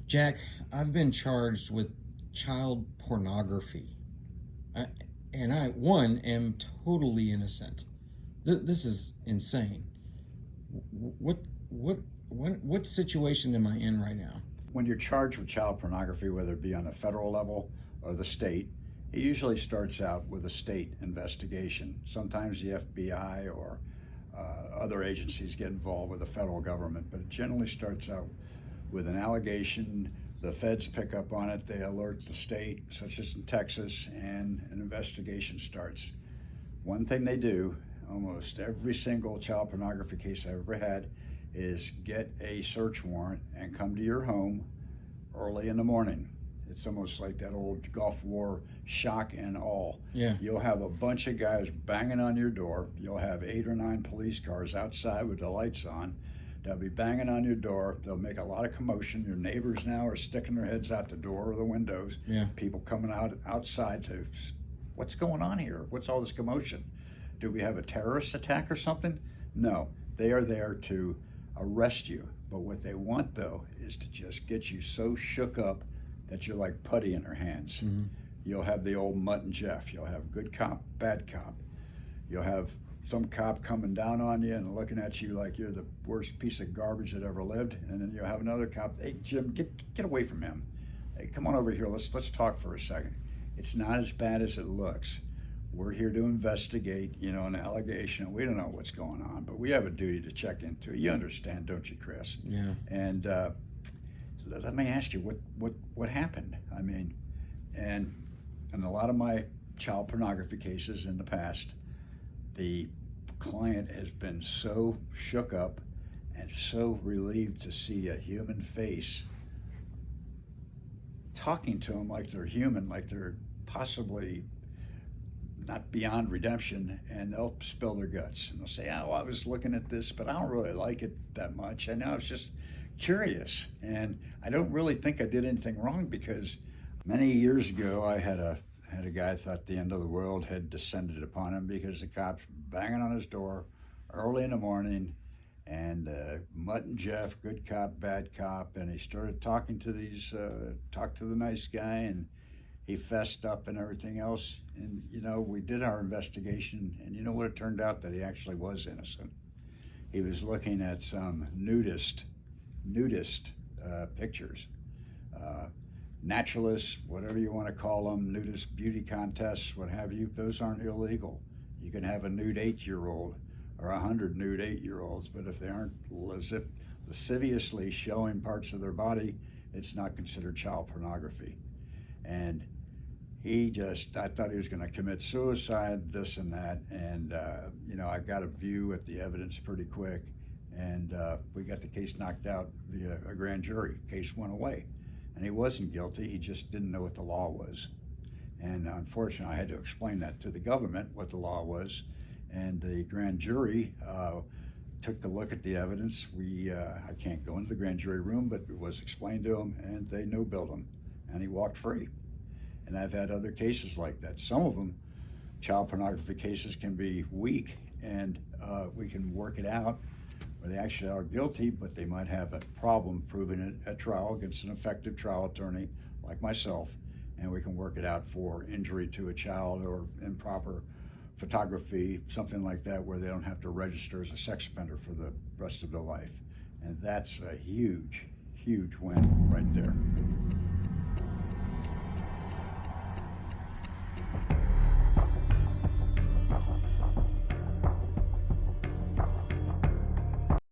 Jack, I've been charged with child pornography. And I, one, am totally innocent. This is insane. What, what situation am I in right now? When you're charged with child pornography, whether it be on the federal level or the state, it usually starts out with a state investigation. Sometimes the FBI or other agencies get involved with the federal government, but it generally starts out with an allegation. The feds pick up on it, they alert the state, such as in Texas, and an investigation starts. One thing they do, almost every single child pornography case I've ever had, is get a search warrant and come to your home early in the morning. It's almost like that old Gulf War shock and awe. Yeah. You'll have a bunch of guys banging on your door. You'll have 8 or 9 police cars outside with the lights on. They'll be banging on your door. They'll make a lot of commotion. Your neighbors now are sticking their heads out the door or the windows. Yeah. People coming outside to, what's going on here? What's all this commotion? Do we have a terrorist attack or something? No, they are there to arrest you. But what they want, though, is to just get you so shook up that you're like putty in their hands. Mm-hmm. You'll have the old Mutt and Jeff. You'll have good cop, bad cop. You'll have some cop coming down on you and looking at you like you're the worst piece of garbage that ever lived. And then you'll have another cop, hey, Jim, get away from him. Hey, come on over here, let's talk for a second. It's not as bad as it looks. We're here to investigate, an allegation. We don't know what's going on, but we have a duty to check into it. You understand, don't you, Chris? Yeah. And let me ask you, what happened? I mean, and in a lot of my child pornography cases in the past, the client has been so shook up and so relieved to see a human face talking to them like they're human, like they're possibly not beyond redemption, and they'll spill their guts. And they'll say, oh, I was looking at this, but I don't really like it that much. I was just curious, and I don't really think I did anything wrong, because many years ago I had a guy thought the end of the world had descended upon him because the cops were banging on his door early in the morning, and Mutt and Jeff, good cop, bad cop, and he started talking to talked to the nice guy, and he fessed up and everything else. And we did our investigation, and you know what, it turned out that he actually was innocent. He was looking at some nudist pictures. Naturalists, whatever you want to call them, nudist beauty contests, what have you, those aren't illegal. You can have a nude 8-year-old or 100 nude 8-year-olds, but if they aren't lasciviously showing parts of their body, it's not considered child pornography. And I thought he was going to commit suicide, this and that, and I got a view at the evidence pretty quick, and we got the case knocked out via a grand jury. Case went away. And he wasn't guilty, he just didn't know what the law was. And unfortunately, I had to explain that to the government, what the law was. And the grand jury took a look at the evidence. I can't go into the grand jury room, but it was explained to him, and they no-billed him, and he walked free. And I've had other cases like that. Some of them, child pornography cases, can be weak, and we can work it out, where they actually are guilty, but they might have a problem proving it at trial against an effective trial attorney like myself, and we can work it out for injury to a child or improper photography, something like that, where they don't have to register as a sex offender for the rest of their life. And that's a huge, huge win right there.